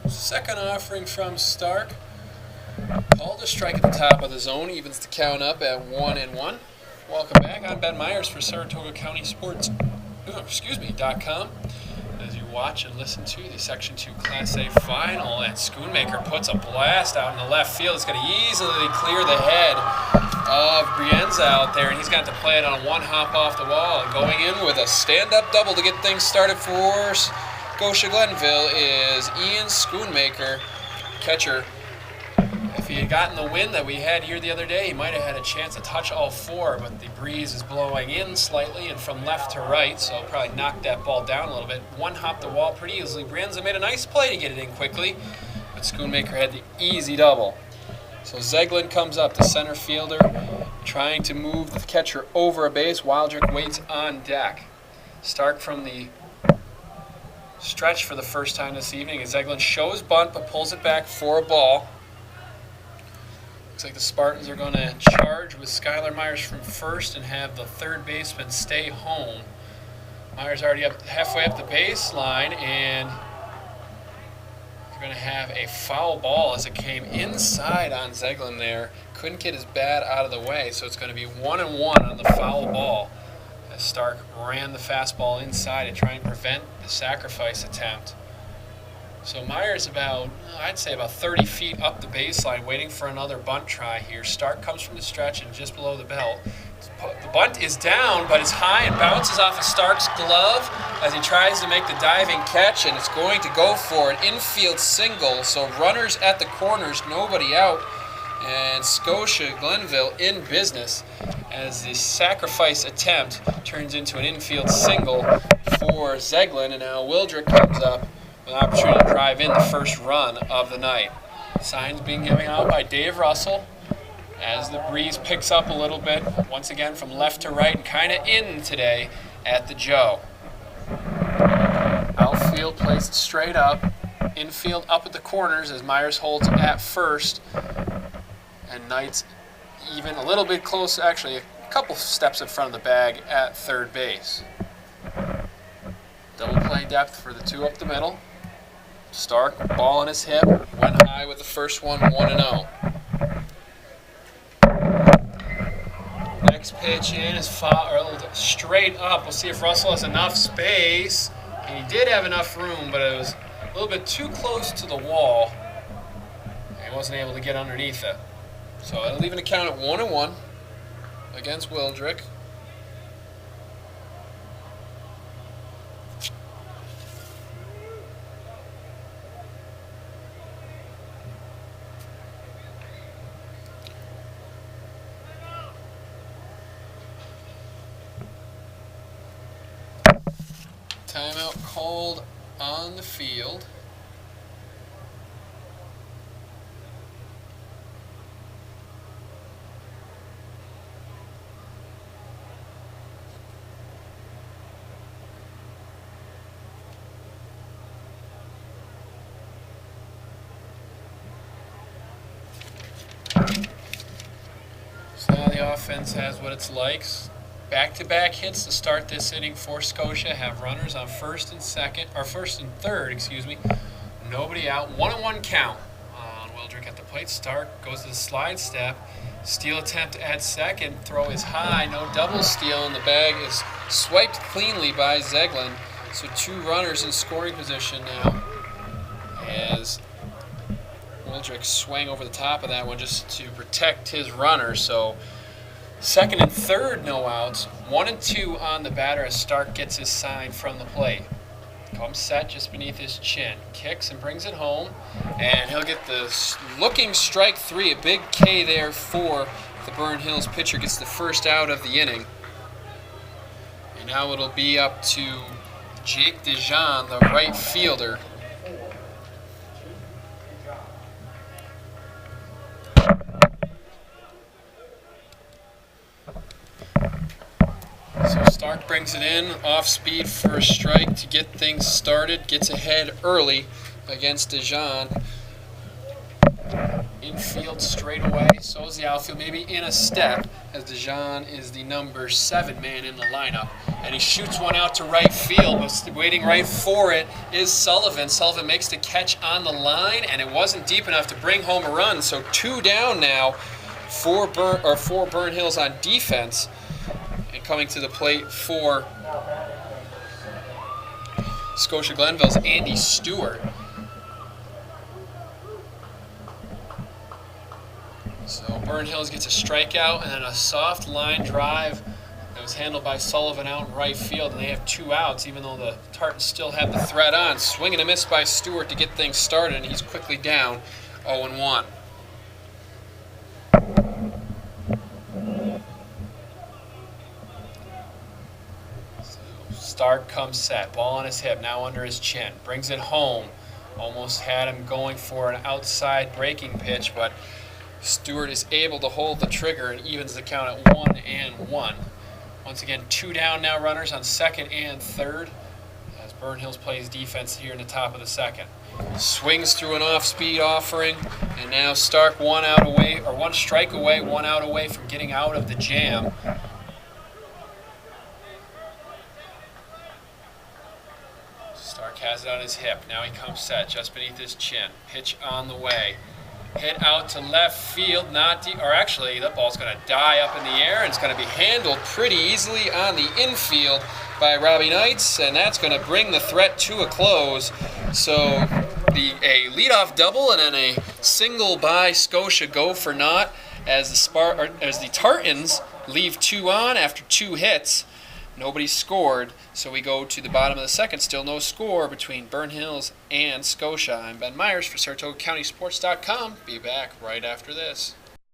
Second offering from Stark. Called a strike at the top of the zone, evens the count up at 1-1. Welcome back. I'm Ben Myers for Saratoga County Sports. .com. As you watch and listen to the Section 2 Class A final, and Schoonmaker puts a blast out in the left field. It's going to easily clear the head of Brienza out there, and he's got to play it on one hop off the wall. And going in with a stand-up double to get things started for Scotia Glenville is Ian Schoonmaker, catcher. If he had gotten the wind that we had here the other day, he might have had a chance to touch all four, but the breeze is blowing in slightly and from left to right, so probably knocked that ball down a little bit. One hopped the wall pretty easily. Brienza made a nice play to get it in quickly, but Schoonmaker had the easy double. So Zeglin comes up, the center fielder, trying to move the catcher over a base. Wildrick waits on deck. Stark from the stretch for the first time this evening, and Zeglin shows bunt but pulls it back for a ball. Looks like the Spartans are going to charge with Skylar Myers from first and have the third baseman stay home. Myers already up halfway up the baseline, and they're going to have a foul ball as it came inside on Zeglin there. Couldn't get his bat out of the way, so it's going to be 1-1 on the foul ball as Stark ran the fastball inside to try and prevent the sacrifice attempt. So Myers I'd say about 30 feet up the baseline, waiting for another bunt try here. Stark comes from the stretch and just below the belt. The bunt is down, but it's high and bounces off of Stark's glove as he tries to make the diving catch, and it's going to go for an infield single. So runners at the corners, nobody out, and Scotia Glenville in business as the sacrifice attempt turns into an infield single for Zeglin, and now Wildrick comes up with an opportunity to drive in the first run of the night. Signs being given out by Dave Russell as the breeze picks up a little bit, once again from left to right and kind of in today at the Joe. Outfield placed straight up, infield up at the corners as Myers holds at first, and Knight's even a little bit close, actually a couple steps in front of the bag at third base. Double play depth for the two up the middle. Stark, ball on his hip, went high with the first one, 1-0. Next pitch in is fouled straight up. We'll see if Russell has enough space. And he did have enough room, but it was a little bit too close to the wall. And he wasn't able to get underneath it. So it'll leave an account at 1-1 against Wildrick. Timeout called on the field. So now the offense has what it's likes. Back-to-back hits to start this inning for Scotia. Have runners on first and third. Nobody out. 1-1 count on Wildrick at the plate. Stark goes to the slide step. Steal attempt at second. Throw is high. No double steal, and the bag is swiped cleanly by Zeglin. So two runners in scoring position now as Wildrick swang over the top of that one just to protect his runner. So second and third, no outs. 1 and 2 on the batter as Stark gets his sign from the plate. Comes set just beneath his chin. Kicks and brings it home. And he'll get the looking strike three. A big K there for the Burn Hills pitcher. Gets the first out of the inning. And now it'll be up to Jake Dejean, the right fielder. So Stark brings it in, off speed for a strike to get things started. Gets ahead early against Dejean. Infield straight away. So is the outfield, maybe in a step, as DeJean is the number 7 man in the lineup. And he shoots one out to right field, but waiting right for it is Sullivan. Sullivan makes the catch on the line, and it wasn't deep enough to bring home a run. So 2 down now for Burn Hills on defense. And coming to the plate for Scotia Glenville's Andy Stewart. So Burn Hills gets a strikeout and then a soft line drive that was handled by Sullivan out in right field, and they have 2 outs even though the Tartans still had the threat on. Swing and a miss by Stewart to get things started, and he's quickly down 0-1. Stark comes set, ball on his hip, now under his chin, brings it home. Almost had him going for an outside breaking pitch, but Stewart is able to hold the trigger and evens the count at 1-1. Once again, 2 down now, runners on second and third, as Burn Hills plays defense here in the top of the second. Swings through an off-speed offering, and now Stark 1 strike away, 1 out away from getting out of the jam. Stark has it on his hip. Now he comes set just beneath his chin. Pitch on the way. Hit out to left field. Actually, that ball's going to die up in the air, and it's going to be handled pretty easily on the infield by Robbie Knights, and that's going to bring the threat to a close. So a leadoff double and then a single by Scotia go for naught as the Tartans leave 2 on after 2 hits. Nobody scored, so we go to the bottom of the second. Still no score between Burn Hills and Scotia. I'm Ben Myers for SaratogaCountySports.com. Be back right after this.